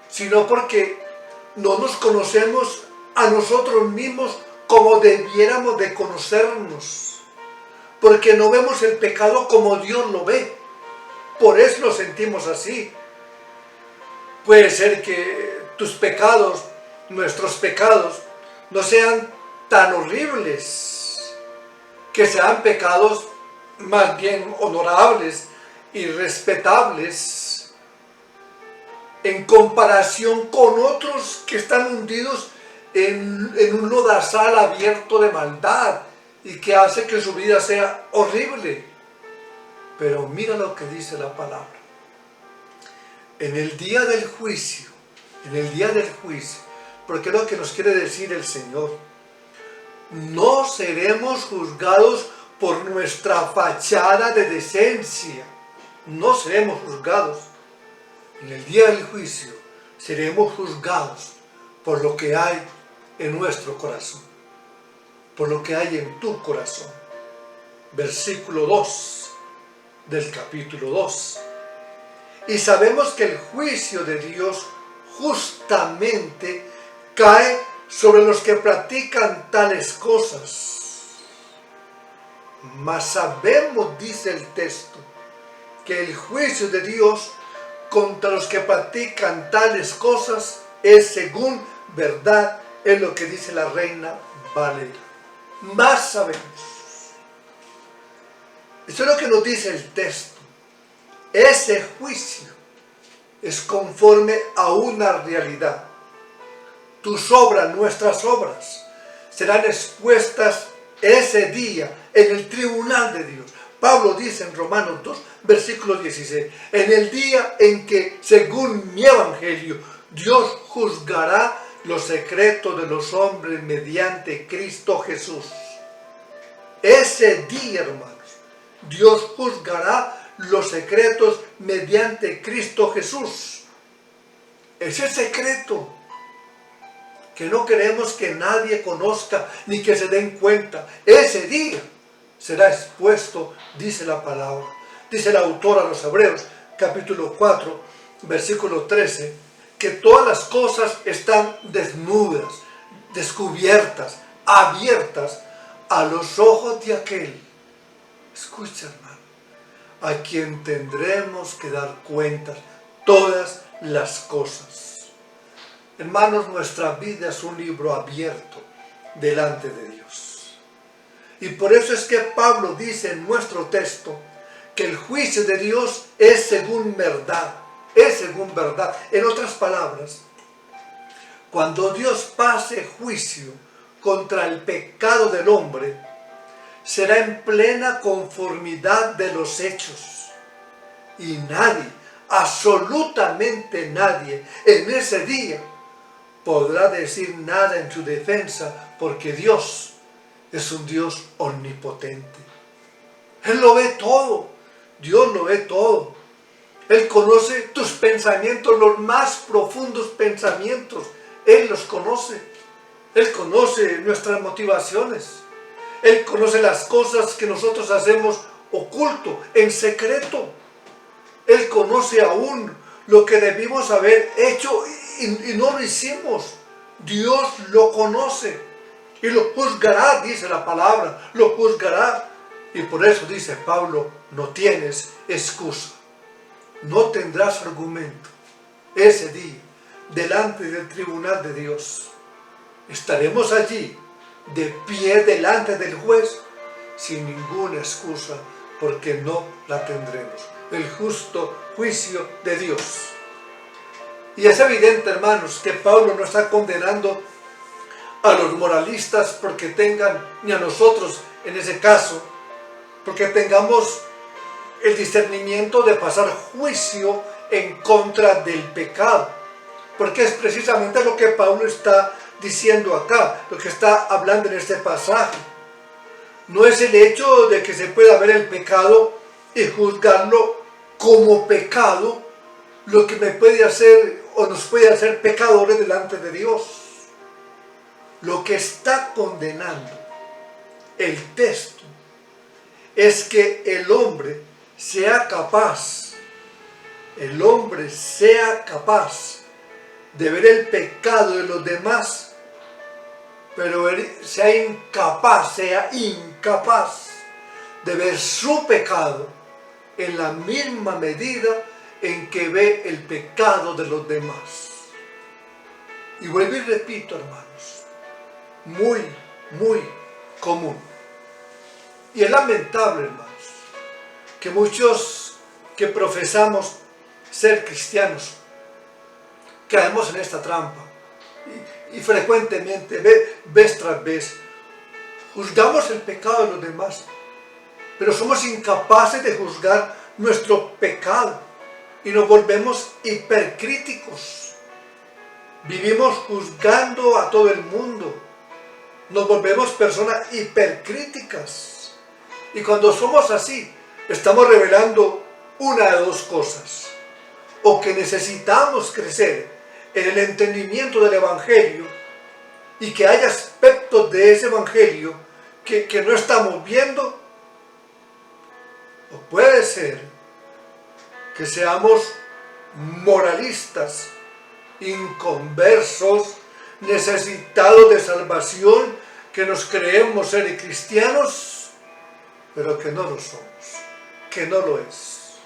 sino porque no nos conocemos a nosotros mismos como debiéramos de conocernos, porque no vemos el pecado como Dios lo ve. Por eso nos sentimos así. Puede ser que tus pecados, nuestros pecados, no sean tan horribles, que sean pecados más bien honorables y respetables en comparación con otros que están hundidos en un lodazal abierto de maldad y que hace que su vida sea horrible. Pero mira lo que dice la palabra. En el día del juicio, porque es lo que nos quiere decir el Señor, no seremos juzgados por nuestra fachada de decencia. No seremos juzgados. En el día del juicio seremos juzgados por lo que hay en nuestro corazón, por lo que hay en tu corazón. Versículo 2 del capítulo 2. Y sabemos que el juicio de Dios justamente cae sobre los que practican tales cosas. Mas sabemos, dice el texto, que el juicio de Dios contra los que practican tales cosas es según verdad, es lo que dice la Reina Valera. Más sabemos. Eso es lo que nos dice el texto. Ese juicio es conforme a una realidad. Tus obras, nuestras obras, serán expuestas ese día en el tribunal de Dios. Pablo dice en Romanos 2, versículo 16, en el día en que, según mi evangelio, Dios juzgará los secretos de los hombres mediante Cristo Jesús. Ese día, hermanos, Dios juzgará los secretos mediante Cristo Jesús. Ese secreto que no queremos que nadie conozca ni que se den cuenta, ese día será expuesto, dice la palabra. Dice el autor a los Hebreos, capítulo 4, versículo 13, que todas las cosas están desnudas, descubiertas, abiertas a los ojos de aquel. Escucha, hermano, a quien tendremos que dar cuentas todas las cosas. Hermanos, nuestra vida es un libro abierto delante de Dios. Y por eso es que Pablo dice en nuestro texto que el juicio de Dios es según verdad. Es según verdad. En otras palabras, cuando Dios pase juicio contra el pecado del hombre, será en plena conformidad de los hechos. Y nadie, absolutamente nadie, en ese día podrá decir nada en su defensa, porque Dios es un Dios omnipotente. Él lo ve todo. Dios lo ve todo. Él conoce tus pensamientos, los más profundos pensamientos. Él los conoce. Él conoce nuestras motivaciones. Él conoce las cosas que nosotros hacemos oculto, en secreto. Él conoce aún lo que debimos haber hecho y no lo hicimos. Dios lo conoce y lo juzgará, dice la palabra, lo juzgará. Y por eso dice Pablo, no tienes excusa, no tendrás argumento. Ese día, delante del tribunal de Dios, estaremos allí, de pie delante del juez, sin ninguna excusa, porque no la tendremos. El justo juicio de Dios. Y es evidente, hermanos, que Pablo no está condenando a los moralistas porque tengan, ni a nosotros en ese caso, porque tengamos el discernimiento de pasar juicio en contra del pecado. Porque es precisamente lo que Pablo está diciendo acá, lo que está hablando en este pasaje. No es el hecho de que se pueda ver el pecado y juzgarlo como pecado, lo que me puede hacer o nos puede hacer pecadores delante de Dios. Lo que está condenando el texto es que el hombre sea capaz de ver el pecado de los demás, pero sea incapaz de ver su pecado en la misma medida en que ve el pecado de los demás. Y vuelvo y repito, hermanos, muy, muy común. Y es lamentable, hermanos, que muchos que profesamos ser cristianos caemos en esta trampa. Y frecuentemente, vez tras vez, juzgamos el pecado de los demás, pero somos incapaces de juzgar nuestro pecado. Y nos volvemos hipercríticos. Vivimos juzgando a todo el mundo. Nos volvemos personas hipercríticas. Y cuando somos así, estamos revelando una de dos cosas. O que necesitamos crecer en el entendimiento del Evangelio y que hay aspectos de ese Evangelio que no estamos viendo. O puede ser que seamos moralistas, inconversos, necesitados de salvación, que nos creemos ser cristianos, pero que no lo somos, que no lo es.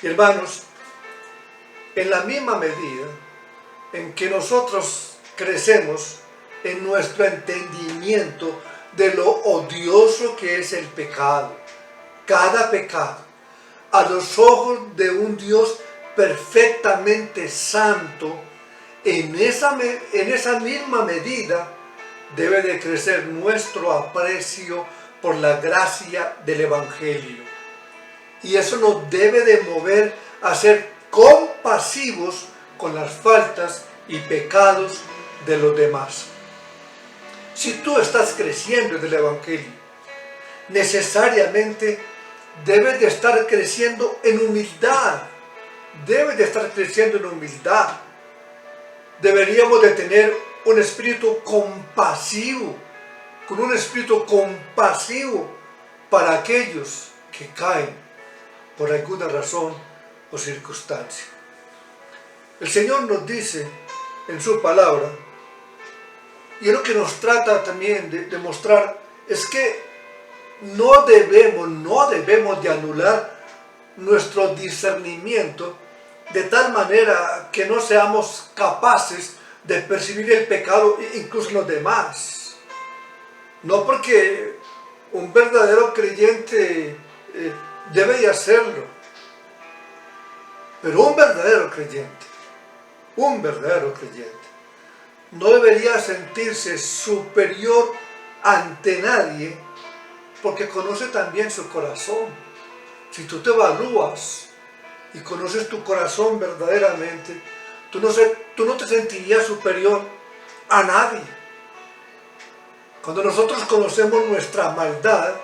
Y hermanos, en la misma medida en que nosotros crecemos en nuestro entendimiento de lo odioso que es el pecado, cada pecado, a los ojos de un Dios perfectamente santo, en esa misma medida debe de crecer nuestro aprecio por la gracia del Evangelio. Y eso nos debe de mover a ser compasivos con las faltas y pecados de los demás. Si tú estás creciendo en el Evangelio, necesariamente debes de estar creciendo en humildad. Debes de estar creciendo en humildad. Deberíamos de tener un espíritu compasivo, con un espíritu compasivo para aquellos que caen por alguna razón o circunstancia. El Señor nos dice en su palabra, y es lo que nos trata también de mostrar, es que no debemos de anular nuestro discernimiento de tal manera que no seamos capaces de percibir el pecado incluso en los demás. No, porque un verdadero creyente debe de hacerlo, pero un verdadero creyente no debería sentirse superior ante nadie, porque conoce también su corazón. Si tú te evalúas y conoces tu corazón verdaderamente, tú no te sentirías superior a nadie. Cuando nosotros conocemos nuestra maldad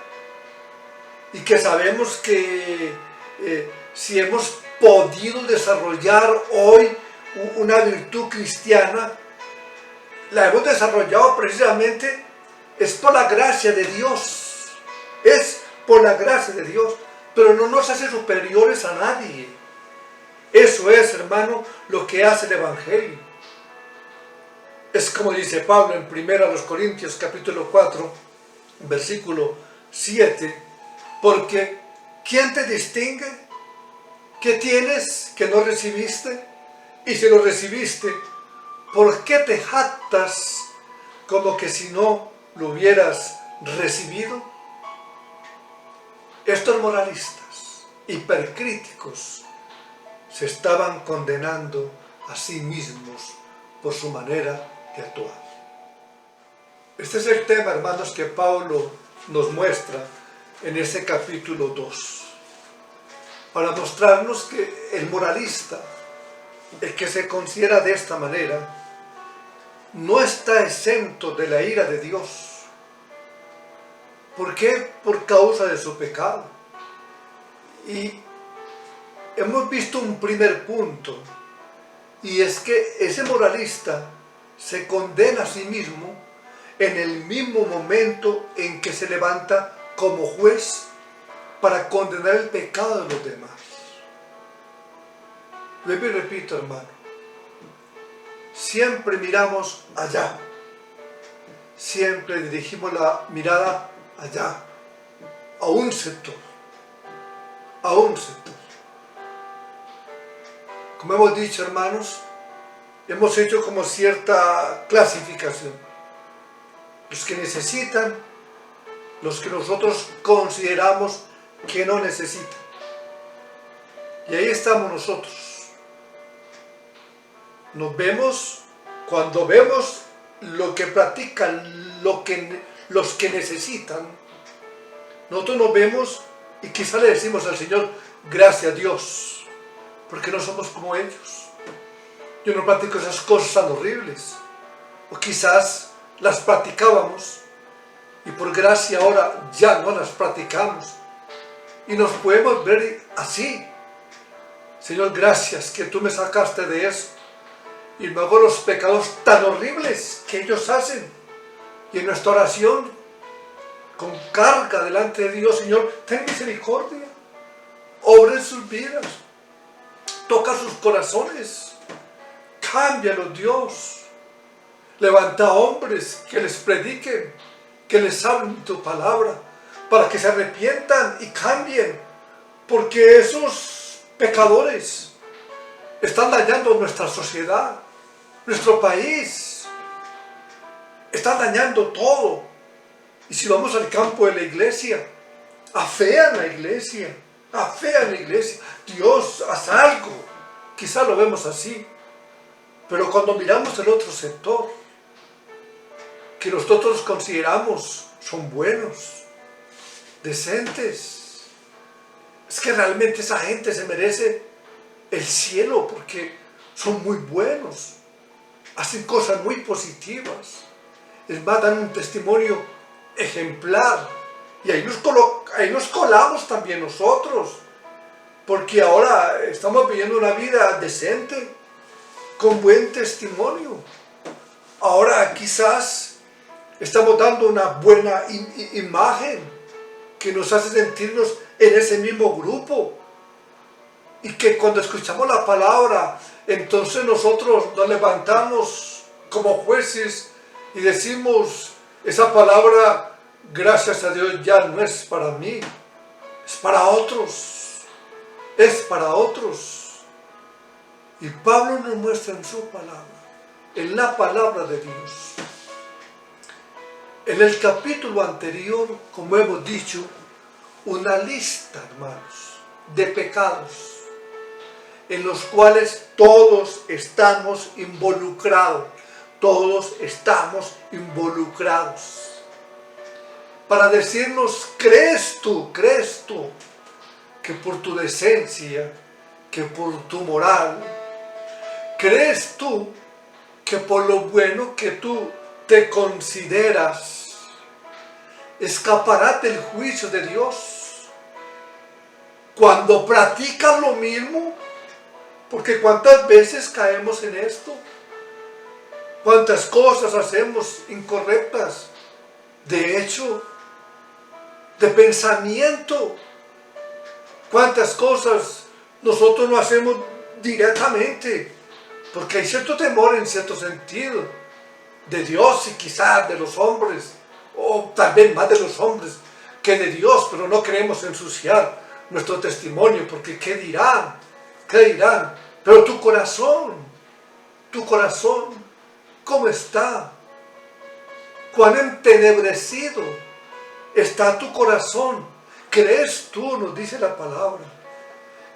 y que sabemos que si hemos podido desarrollar hoy una virtud cristiana, la hemos desarrollado precisamente es por la gracia de Dios. Es por la gracia de Dios, pero no nos hace superiores a nadie. Eso es, hermano, lo que hace el Evangelio. Es como dice Pablo en 1 Corintios capítulo 4, versículo 7, porque ¿quién te distingue? ¿Qué tienes que no recibiste? Y si lo recibiste, ¿por qué te jactas como que si no lo hubieras recibido? Estos moralistas, hipercríticos, se estaban condenando a sí mismos por su manera de actuar. Este es el tema, hermanos, que Pablo nos muestra en ese capítulo 2, para mostrarnos que el moralista, el que se considera de esta manera, no está exento de la ira de Dios. ¿Por qué? Por causa de su pecado. Y hemos visto un primer punto, y es que ese moralista se condena a sí mismo en el mismo momento en que se levanta como juez para condenar el pecado de los demás. Luego repito, hermano, siempre miramos allá, siempre dirigimos la mirada allá, a un sector, a un sector. Como hemos dicho, hermanos, hemos hecho como cierta clasificación. Los que necesitan, los que nosotros consideramos que no necesitan. Y ahí estamos nosotros. Nos vemos, cuando vemos lo que practican, los que necesitan, nosotros nos vemos y quizá le decimos al Señor, gracias a Dios, porque no somos como ellos. Yo no practico esas cosas tan horribles, o quizás las practicábamos y por gracia ahora ya no las practicamos y nos podemos ver así. Señor, gracias que tú me sacaste de eso y luego los pecados tan horribles que ellos hacen, y en nuestra oración con carga delante de Dios, Señor, ten misericordia, obra en sus vidas, toca sus corazones, cámbialos, Dios. Levanta hombres que les prediquen, que les hablen tu palabra, para que se arrepientan y cambien, porque esos pecadores están dañando nuestra sociedad, nuestro país, están dañando todo. Y si vamos al campo de la iglesia, afean la iglesia, afean la iglesia. Dios, haz algo. Quizá lo vemos así, pero cuando miramos el otro sector, que nosotros consideramos son buenos, decentes, es que realmente esa gente se merece el cielo porque son muy buenos, hacen cosas muy positivas, es más, dan un testimonio ejemplar, y ahí nos colamos también nosotros, porque ahora estamos viviendo una vida decente, con buen testimonio. Ahora quizás estamos dando una buena imagen que nos hace sentirnos en ese mismo grupo, y que cuando escuchamos la palabra, entonces nosotros nos levantamos como jueces y decimos, esa palabra, gracias a Dios, ya no es para mí, es para otros, es para otros. Y Pablo nos muestra en su palabra, en la palabra de Dios. En el capítulo anterior, como hemos dicho, una lista, hermanos, de pecados en los cuales todos estamos involucrados. Todos estamos involucrados. Para decirnos, ¿crees tú que por tu decencia, que por tu moral, crees tú que por lo bueno que tú te consideras, escaparás del juicio de Dios. Cuando practicas lo mismo, porque cuántas veces caemos en esto, cuántas cosas hacemos incorrectas, de hecho, de pensamiento, cuántas cosas nosotros no hacemos directamente, porque hay cierto temor en cierto sentido, de Dios y quizás de los hombres, o tal vez más de los hombres que de Dios, pero no queremos ensuciar nuestro testimonio, porque ¿qué dirán? ¿Qué dirán? Pero tu corazón, ¿cómo está? ¿Cuán entenebrecido está tu corazón? ¿Crees tú, nos dice la palabra,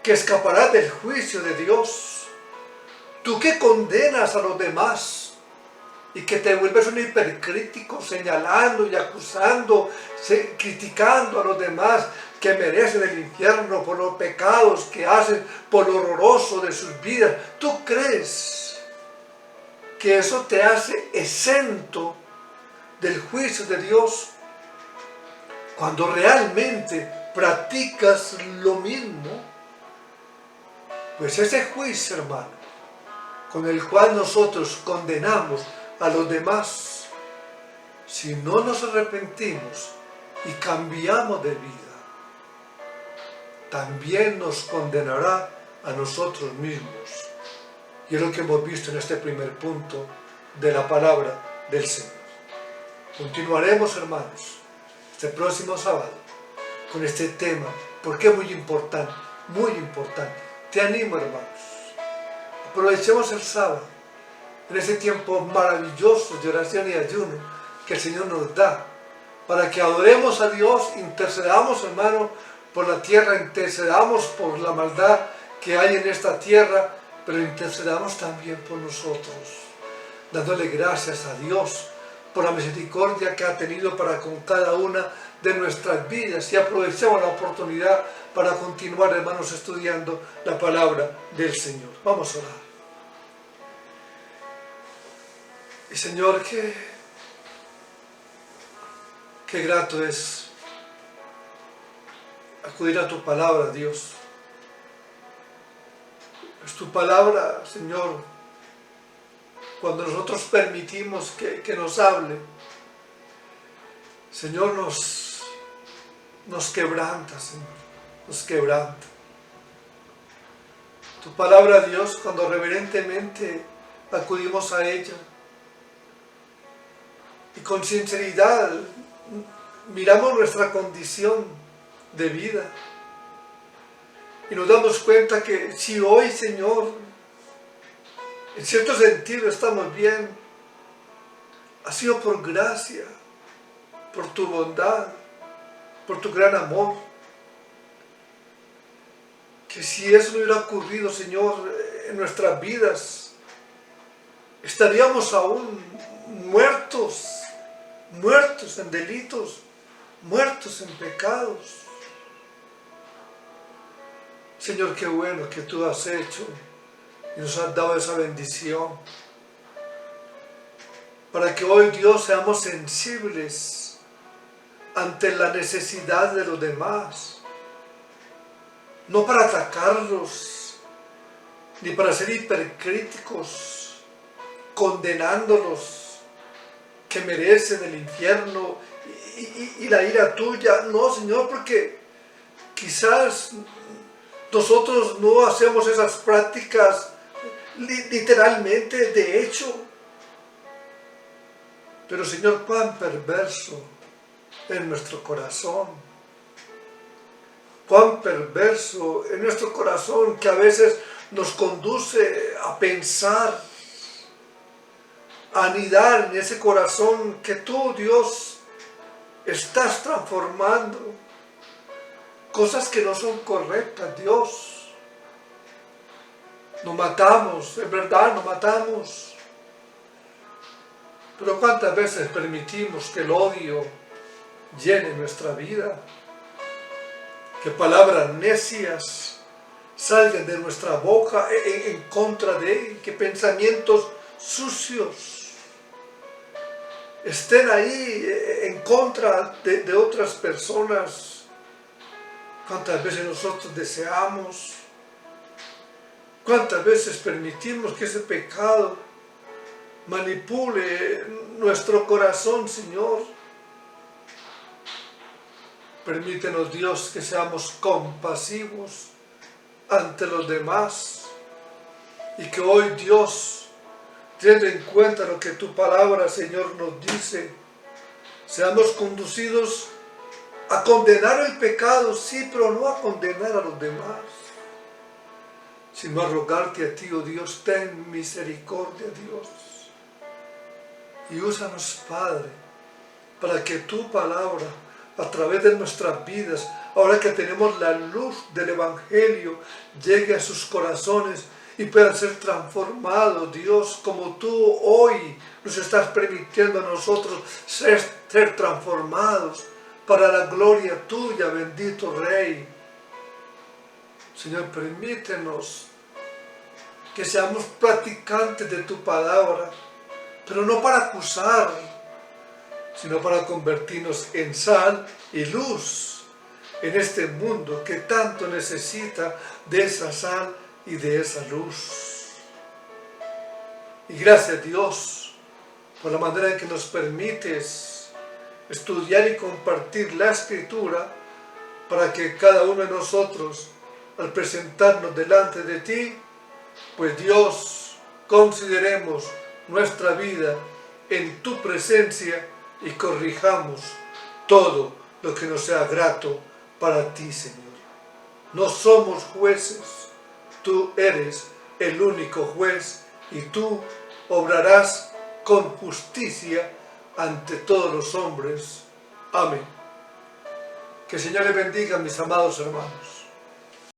que escaparás del juicio de Dios? Tú que condenas a los demás y que te vuelves un hipercrítico, señalando y acusando, criticando a los demás que merecen el infierno por los pecados que hacen, por lo horroroso de sus vidas. ¿Tú crees que eso te hace exento del juicio de Dios? Cuando realmente practicas lo mismo, pues ese juicio, hermano, con el cual nosotros condenamos a los demás, si no nos arrepentimos y cambiamos de vida, también nos condenará a nosotros mismos. Y es lo que hemos visto en este primer punto de la palabra del Señor. Continuaremos, hermanos, este próximo sábado con este tema, porque es muy importante, muy importante. Te animo, hermanos, aprovechemos el sábado, en ese tiempo maravilloso de oración y ayuno que el Señor nos da, para que adoremos a Dios, intercedamos, hermano, por la tierra, intercedamos por la maldad que hay en esta tierra, pero intercedamos también por nosotros, dándole gracias a Dios por la misericordia que ha tenido para con cada una de nuestras vidas, y aprovechemos la oportunidad para continuar, hermanos, estudiando la palabra del Señor. Vamos a orar. Y Señor, qué grato es acudir a tu palabra, Dios. Es tu palabra, Señor, cuando nosotros permitimos que nos hable, Señor, nos quebranta, Señor, nos quebranta. Tu palabra, Dios, cuando reverentemente acudimos a ella y con sinceridad miramos nuestra condición de vida y nos damos cuenta que si hoy, Señor, en cierto sentido estamos bien, ha sido por gracia, por tu bondad, por tu gran amor. Que si eso no hubiera ocurrido, Señor, en nuestras vidas, estaríamos aún muertos en delitos, muertos en pecados. Señor, qué bueno que tú has hecho y nos has dado esa bendición, para que hoy, Dios, seamos sensibles ante la necesidad de los demás, no para atacarlos, ni para ser hipercríticos, condenándolos, que merecen el infierno y la ira tuya. No, Señor, porque quizás nosotros no hacemos esas prácticas literalmente, de hecho. Pero, Señor, cuán perverso en nuestro corazón, cuán perverso en nuestro corazón, que a veces nos conduce a pensar, a anidar en ese corazón que tú, Dios, estás transformando, cosas que no son correctas, Dios. Nos matamos, es verdad, nos matamos, pero cuántas veces permitimos que el odio llene nuestra vida, que palabras necias salgan de nuestra boca en contra de él, que pensamientos sucios estén ahí en contra de otras personas. ¿Cuántas veces nosotros deseamos? ¿Cuántas veces permitimos que ese pecado manipule nuestro corazón, Señor? Permítenos, Dios, que seamos compasivos ante los demás y que hoy, Dios, teniendo en cuenta lo que tu palabra, Señor, nos dice, seamos conducidos a condenar el pecado, sí, pero no a condenar a los demás, sino a rogarte a ti, oh Dios, ten misericordia, Dios, y úsanos, Padre, para que tu palabra, a través de nuestras vidas, ahora que tenemos la luz del Evangelio, llegue a sus corazones y puedan ser transformados, Dios, como tú hoy nos estás permitiendo a nosotros ser transformados para la gloria tuya, bendito Rey. Señor, permítenos que seamos practicantes de tu palabra, pero no para acusar, sino para convertirnos en sal y luz en este mundo que tanto necesita de esa sal y de esa luz. Y gracias, Dios, por la manera en que nos permites estudiar y compartir la Escritura, para que cada uno de nosotros, al presentarnos delante de ti, pues Dios, consideremos nuestra vida en tu presencia y corrijamos todo lo que nos sea grato para ti, Señor. No somos jueces, tú eres el único juez y tú obrarás con justicia ante todos los hombres. Amén. Que el Señor les bendiga, mis amados hermanos.